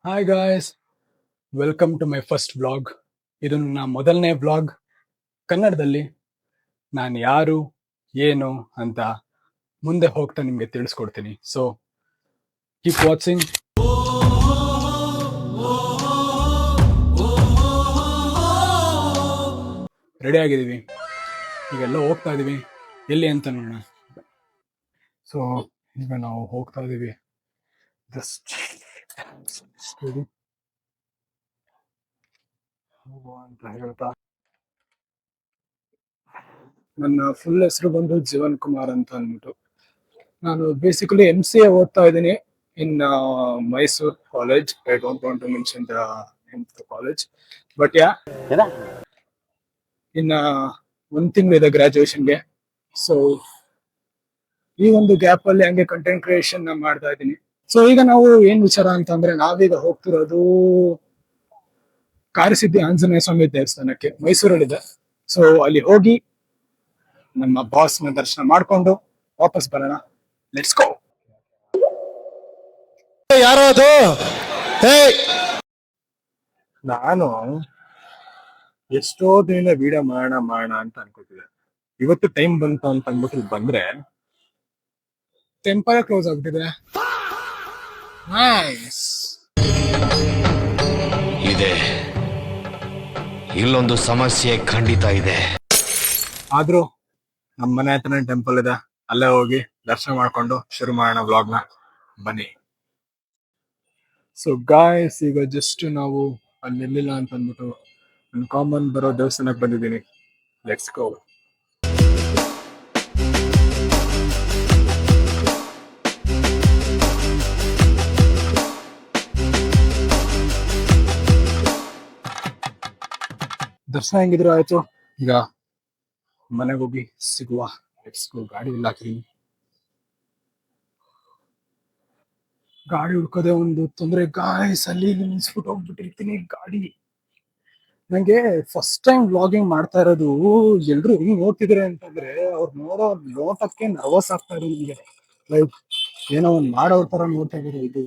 Hi guys, welcome to my first vlog. ಇದು ನನ್ನ ಮೊದಲನೇ ವ್ಲಾಗ್ ಕನ್ನಡದಲ್ಲಿ. ನಾನು ಯಾರು ಏನು ಅಂತ ಮುಂದೆ ಹೋಗ್ತಾ ನಿಮಗೆ ತಿಳಿಸ್ಕೊಡ್ತೀನಿ. So keep watching. ರೆಡಿ ಆಗಿದ್ದೀವಿ, ಈಗೆಲ್ಲ ಹೋಗ್ತಾ ಇದೀವಿ. ಎಲ್ಲಿ ಅಂತ ನೋಡೋಣ. ಸೊ ಈಗ ನಾವು ಹೋಗ್ತಾ ಇದೀವಿ. ಜಸ್ಟ್ ಅಂತ ಹೇಳ್ತಾ, ನನ್ನ ಫುಲ್ ಹೆಸರು ಬಂದು ಜೀವನ್ ಕುಮಾರ್ ಅಂತ ಅಂದ್ಬಿಟ್ಟು. ನಾನು ಬೇಸಿಕಲಿ MCA ಓದ್ತಾ ಇದ್ದೀನಿ in Mysore college. I don't want to mention the name of the college, but yeah, ಇನ್ನ ಒಂದ್ ತಿಂಗಳಿದೆ ಗ್ರಾಜುಯೇಷನ್ಗೆ. ಸೊ ಈ ಒಂದು ಗ್ಯಾಪ್ ಅಲ್ಲಿ ಹಂಗೆ ಕಂಟೆಂಟ್ ಕ್ರಿಯೇಷನ್ ಮಾಡ್ತಾ ಇದ್ದೀನಿ. ಸೊ ಈಗ ನಾವು ಏನ್ ವಿಚಾರ ಅಂತಂದ್ರೆ, ನಾವೀಗ ಹೋಗ್ತಿರೋದು ಕಾರಿಸಿದ್ದಿ ಆಂಜನೇಯ ಸ್ವಾಮಿ ದೇವಸ್ಥಾನಕ್ಕೆ, ಮೈಸೂರಲ್ಲಿದೆ. ಸೊ ಅಲ್ಲಿ ಹೋಗಿ ನಮ್ಮ ಬಾಸ್ ನ ದರ್ಶನ ಮಾಡ್ಕೊಂಡು ವಾಪಸ್ ಬರೋಣ. Let's go. ಯಾರೋ ಅದು ನಾನು ಎಷ್ಟೋ ದಿನ ವಿಡಿಯೋ ಮಾಡೋಣ ಅಂತ ಅನ್ಕೋತಿದ್ದೆ. ಇವತ್ತು ಟೈಮ್ ಬಂತು ಅಂತ ಅಂದ್ಬಿಟ್ಟು ಇಲ್ಲಿ ಬಂದ್ರೆ ಟೆಂಪಲ್ ಕ್ಲೋಸ್ ಆಗ್ಬಿಟ್ಟಿದೆ. ನೈಸ್. ಇದೆ, ಇಲ್ಲೊಂದು ಸಮಸ್ಯೆ ಖಂಡಿತ ಇದೆ. ಆದ್ರೂ ನಮ್ಮ ಮನೆ ಹತ್ರನೇ ಟೆಂಪಲ್ ಇದೆ, ಅಲ್ಲೇ ಹೋಗಿ ದರ್ಶನ ಮಾಡ್ಕೊಂಡು ಶುರು ಮಾಡೋಣ ವ್ಲಾಗ್ ನ. ಬನ್ನಿ. ಸೊ ಗಾಯ್ಸ್, ಈಗ ಜಸ್ಟ್ ನಾವು ಅಲ್ಲಿ ನಿಲ್ಲಿಲ್ಲ ಅಂತ ಅಂದ್ಬಿಟ್ಟು ಕಾಮನ್ ಬರೋ ದೇವಸ್ಥಾನಕ್ಕೆ ಬಂದಿದ್ದೀನಿ. Let's go. ದರ್ಶನ ಹೆಂಗಿದ್ರು ಆಯ್ತು. ಈಗ ಮನೆಗೆ ಹೋಗಿ ಸಿಗುವ. Let's go. ಗಾಡಿ ಇಲ್ಲ ಹಾಕಿದೀನಿ. ಗಾಡಿ ಹುಡ್ಕೋದೇ ಒಂದು ತೊಂದರೆ ಗಾಯ್ಸ್. ಅಲ್ಲಿ ಇಲ್ಲಿ ನಿಲ್ಸ್ಬಿಟ್ಟು ಹೋಗ್ಬಿಟ್ಟಿರ್ತೀನಿ ಗಾಡಿ. ನಂಗೆ ಫಸ್ಟ್ ಟೈಮ್ ವ್ಲಾಗಿಂಗ್ ಮಾಡ್ತಾ ಇರೋದು. ಎಲ್ರು ಹಿಂಗ್ ನೋಡ್ತಿದ್ರೆ ಅಂತಂದ್ರೆ ಅವ್ರು ನೋಡೋ ನೋಟಕ್ಕೆ ನರ್ವಸ್ ಆಗ್ತಾ ಇರೋದು ನಿಮ್ಗೆ. ಲೈಕ್ ಏನೋ ಒಂದ್ ಮಾಡೋರ್ ತರ ನೋಡ್ತಾ ಇದ್ದಾರೆ. ಇದು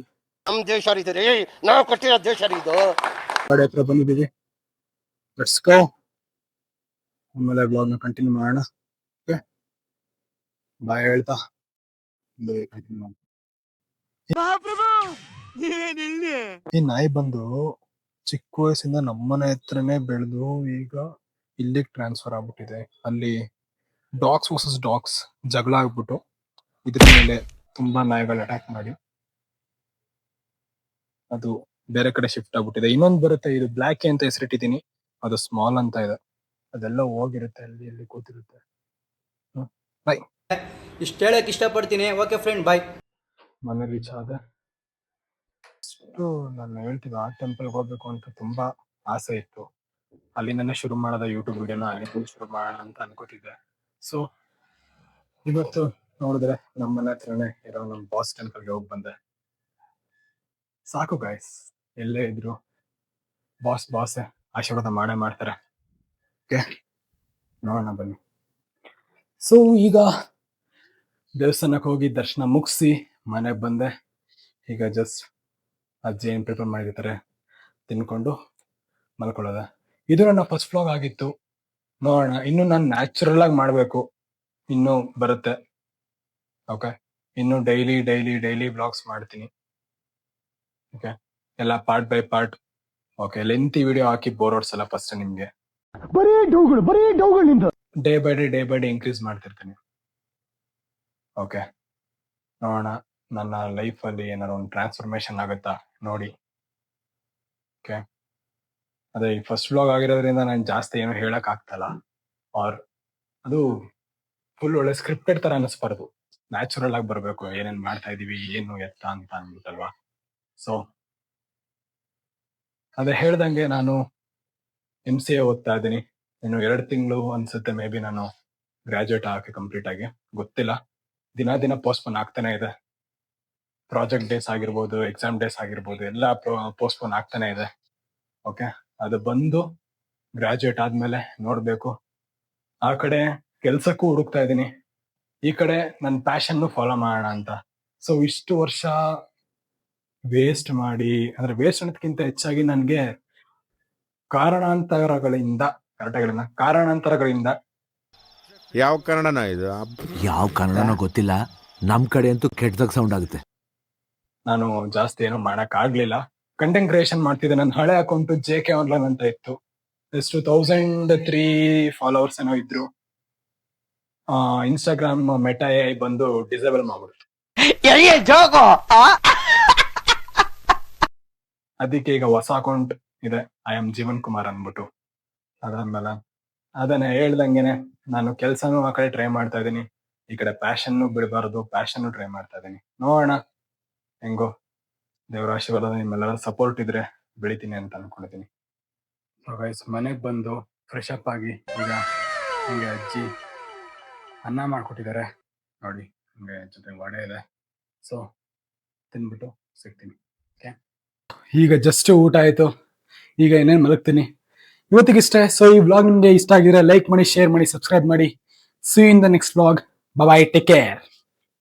ನಮ್ ದೇಶ ರೀ, ನಾವು ಕೊಟ್ಟಿರೋ ದೇಶ ಇದು. ಗಾಡಿ ಹತ್ರ ಬಂದಿದ್ದೀವಿ. Let's go. ಆಮೇಲೆ ವ್ಲಾಗ್ ನ ಕಂಟಿನ್ಯೂ ಮಾಡೋಣ. ಓಕೆ, ಬಾಯ್ ಹೇಳ್ತಾ ಕಂಟಿನ್ಯೂ ಮಾಡೋಣ. ಈ ನಾಯಿ ಬಂದು ಚಿಕ್ಕ ವಯಸ್ಸಿಂದ ನಮ್ಮನೆ ಹತ್ರನೇ ಬೆಳೆದು ಈಗ ಇಲ್ಲಿಗೆ ಟ್ರಾನ್ಸ್ಫರ್ ಆಗ್ಬಿಟ್ಟಿದೆ. ಅಲ್ಲಿ ಡಾಗ್ಸ್ ವರ್ಸಸ್ ಡಾಗ್ಸ್ ಜಗಳ ಆಗ್ಬಿಟ್ಟು ಇದ್ರ ಮೇಲೆ ತುಂಬಾ ನಾಯಿಗಳು ಅಟ್ಯಾಕ್ ಮಾಡಿ ಅದು ಬೇರೆ ಕಡೆ ಶಿಫ್ಟ್ ಆಗ್ಬಿಟ್ಟಿದೆ. ಇನ್ನೊಂದು ಬರುತ್ತೆ, ಇದು ಬ್ಲ್ಯಾಕ್ ಅಂತ ಹೆಸರಿಟ್ಟಿದ್ದೀನಿ, ಅದು ಸ್ಮಾಲ್ ಅಂತ ಇದೆ. ಅದೆಲ್ಲ ಹೋಗಿರುತ್ತೆ, ಅಲ್ಲಿ ಎಲ್ಲಿ ಕೂತಿರುತ್ತೆ. ಬೈ. ಇಷ್ಟ ಹೇಳಕ್ ಇಷ್ಟಪಡ್ತೀನಿ. ಓಕೆ ಫ್ರೆಂಡ್, ಬಾಯ್. ಮನೆ ರೀಚ್ ಆದ. ನಾನು ಹೇಳ್ತೀನಿ, ಆ ಟೆಂಪಲ್ಗೆ ಹೋಗ್ಬೇಕು ಅಂತ ತುಂಬಾ ಆಸೆ ಇತ್ತು. ಅಲ್ಲಿಂದನೇ ಶುರು ಮಾಡೋದ ಯೂಟ್ಯೂಬ್ ವಿಡಿಯೋನ, ಅಲ್ಲಿ ಶುರು ಮಾಡೋಣ ಅಂತ ಅನ್ಕೋತಿದ್ದೆ. ಸೊ ಇವತ್ತು ನೋಡಿದ್ರೆ ನಮ್ಮ ಮನೆ ಹತ್ರನೇ ಇರೋ ನಮ್ಮ ಬಾಸ್ ಟೆಂಪಲ್ಗೆ ಹೋಗಿ ಬಂದೆ. ಸಾಕು ಗಾಯ್ಸ್, ಎಲ್ಲೇ ಇದ್ರು ಬಾಸ್ ಆಶೀರ್ವಾದ ಮಾಡೇ ಮಾಡ್ತಾರೆ. ಓಕೆ, ನೋಡೋಣ ಬನ್ನಿ. ಸೊ ಈಗ ದೇವಸ್ಥಾನಕ್ಕೆ ಹೋಗಿ ದರ್ಶನ ಮುಗಿಸಿ ಮನೆಗೆ ಬಂದೆ. ಈಗ ಜಸ್ಟ್ ಅಜ್ಜಿ ಏನು ಪ್ರಿಪೇರ್ ಮಾಡಿರ್ತಾರೆ ತಿನ್ಕೊಂಡು ಮಲ್ಕೊಳ್ಳೋದ. ಇದು ನನ್ನ ಫಸ್ಟ್ ವ್ಲಾಗ್ ಆಗಿತ್ತು. ನೋಡೋಣ, ಇನ್ನು ನಾನು ನ್ಯಾಚುರಲ್ ಆಗಿ ಮಾಡಬೇಕು, ಇನ್ನೂ ಬರುತ್ತೆ. ಓಕೆ, ಇನ್ನು ಡೈಲಿ ವ್ಲಾಗ್ಸ್ ಮಾಡ್ತೀನಿ. ಓಕೆ, ಎಲ್ಲ part by part. Okay, lengthy video ಹಾಕಿ ಬೋರ್ ಹೊಡ್ಸಲ್ಲ ಫಸ್ಟ್ ನಿಮ್ಗೆ. ಡೇ ಬೈ ಡೇ ಇನ್ಕ್ರೀಸ್ ಮಾಡ್ತಿರ್ತೀನಿ. ಓಕೆ, ನೋಡೋಣ ನನ್ನ ಲೈಫಲ್ಲಿ ಏನಾದ್ರು ಒಂದು ಟ್ರಾನ್ಸ್ಫಾರ್ಮೇಶನ್ ಆಗುತ್ತಾ ನೋಡಿ. ಓಕೆ, ಅದೇ ಈ ಫಸ್ಟ್ ವ್ಲಾಗ್ ಆಗಿರೋದ್ರಿಂದ ನಾನು ಜಾಸ್ತಿ ಏನು ಹೇಳಕ್ ಆಗ್ತಲ್ಲ. ಆರ್ ಅದು ಫುಲ್ ಒಳ್ಳೆ ಸ್ಕ್ರಿಪ್ಟೆಡ್ ತರ ಅನಿಸ್ಬಾರ್ದು, ನ್ಯಾಚುರಲ್ ಆಗಿ ಬರಬೇಕು. ಏನೇನ್ ಮಾಡ್ತಾ ಇದೀವಿ, ಏನು ಎತ್ತ ಅಂತ ಅಂದ್ಬಿಟ್ಟಲ್ವಾ. ಸೊ ಅದೇ ಹೇಳ್ದಂಗೆ ನಾನು MCA ಓದ್ತಾ ಇದ್ದೀನಿ. ಇನ್ನು 2 ತಿಂಗಳು ಅನ್ಸುತ್ತೆ ಮೇ ಬಿ ನಾನು ಗ್ರಾಜುಯೇಟ್ ಆಗಕ್ಕೆ ಕಂಪ್ಲೀಟ್ ಆಗಿ. ಗೊತ್ತಿಲ್ಲ, ದಿನ ಪೋಸ್ಟ್ಪೋನ್ ಆಗ್ತಾನೆ ಇದೆ. ಪ್ರಾಜೆಕ್ಟ್ ಡೇಸ್ ಆಗಿರ್ಬೋದು, ಎಕ್ಸಾಮ್ ಡೇಸ್ ಆಗಿರ್ಬೋದು, ಎಲ್ಲ ಪೋಸ್ಟ್ಪೋನ್ ಆಗ್ತಾನೆ ಇದೆ. ಓಕೆ, ಅದು ಬಂದು ಗ್ರಾಜುಯೇಟ್ ಆದ್ಮೇಲೆ ನೋಡ್ಬೇಕು. ಆ ಕಡೆ ಕೆಲ್ಸಕ್ಕೂ ಹುಡುಕ್ತಾ ಇದ್ದೀನಿ, ಈ ಕಡೆ ನನ್ನ ಪ್ಯಾಷನ್ ಫಾಲೋ ಮಾಡೋಣ ಅಂತ. ಸೊ ಇಷ್ಟು ವರ್ಷ ವೇಸ್ಟ್ ಮಾಡಿ, ಅಂದ್ರೆ ವೇಸ್ಟ್ ಅನ್ನೋದಕ್ಕಿಂತ ಹೆಚ್ಚಾಗಿ ನನಗೆ ಕಾರಣಾಂತರಗಳಿಂದ ಕಾರಣಾಂತರಗಳಿಂದ ಯಾವ ಕನ್ನಡನ ಇದು? ಯಾವ ಕನ್ನಡನೋ ಗೊತ್ತಿಲ್ಲ, ನಮ್ ಕಡೆ ಅಂತೂ ಕೆಟ್ಟದಾಗ ಸೌಂಡ್ ಆಗುತ್ತೆ. ನಾನು ಜಾಸ್ತಿ ಏನು ಮಾಡಕ್ ಆಗ್ಲಿಲ್ಲ. ಕಂಟೆಂಟ್ ಕ್ರಿಯೇಷನ್ ಮಾಡ್ತಿದ್ದೆ. ನನ್ನ ಹಳೆ ಅಕೌಂಟ್ JK ಆನ್ಲೈನ್ ಅಂತ ಇತ್ತು. ಎಷ್ಟು 1003 ಫಾಲೋವರ್ಸ್ ಏನೋ ಇದ್ರು. ಇನ್ಸ್ಟಾಗ್ರಾಮ್ ಮೆಟಾ AI ಬಂದು ಡಿಸೇಬಲ್ ಮಾಡ್ಬಿಡ್ತು. ಅದಕ್ಕೆ ಈಗ ಹೊಸ ಅಕೌಂಟ್ ಇದೆ, ಐ ಆಮ್ ಜೀವನ್ ಕುಮಾರ್ ಅನ್ಬಿಟ್ಟು. ಅದಾದ್ಮೇಲೆ ಅದನ್ನ ಹೇಳ್ದಂಗೆನೆ ನಾನು ಕೆಲ್ಸನೂ ಆ ಕಡೆ ಟ್ರೈ ಮಾಡ್ತಾ ಇದೀನಿ, ಈ ಕಡೆ ಪ್ಯಾಷನ್ನು ಬಿಡಬಾರ್ದು, ಪ್ಯಾಷನ್ನು ಟ್ರೈ ಮಾಡ್ತಾ ಇದೀನಿ. ನೋಡೋಣ ಹೆಂಗೋ, ದೇವರ ಆಶೀರ್ವಾದ ನಿಮ್ಮೆಲ್ಲರ ಸಪೋರ್ಟ್ ಇದ್ರೆ ಬೆಳಿತೀನಿ ಅಂತ ಅನ್ಕೊಂಡಿದ್ದೀನಿ. ಸೊ ಗೈಸ್, ಮನೆಗೆ ಬಂದು ಫ್ರೆಶ್ ಅಪ್ ಆಗಿ ಈಗ ಹಿಂಗೆ ಅಜ್ಜಿ ಅನ್ನ ಮಾಡ್ಕೊಟ್ಟಿದ್ದಾರೆ ನೋಡಿ, ಹಂಗೆ ಜೊತೆ ವಡೆ ಇದೆ. ಸೊ ತಿನ್ಬಿಟ್ಟು ಸಿಗ್ತೀನಿ. ಓಕೆ, ಈಗ ಜಸ್ಟ್ ಊಟ ಆಯ್ತು, ಈಗ ಏನೇನು ಮಲಗ್ತೀನಿ. ಇವತ್ತಿಗಿಷ್ಟೇ. ಸೊ ಈ ವ್ಲಾಗ್ ನಿಮಗೆ ಇಷ್ಟ ಆಗಿದ್ರೆ ಲೈಕ್ ಮಾಡಿ, ಶೇರ್ ಮಾಡಿ, ಸಬ್ಸ್ಕ್ರೈಬ್ ಮಾಡಿ. See you in the next vlog. Bye, take care.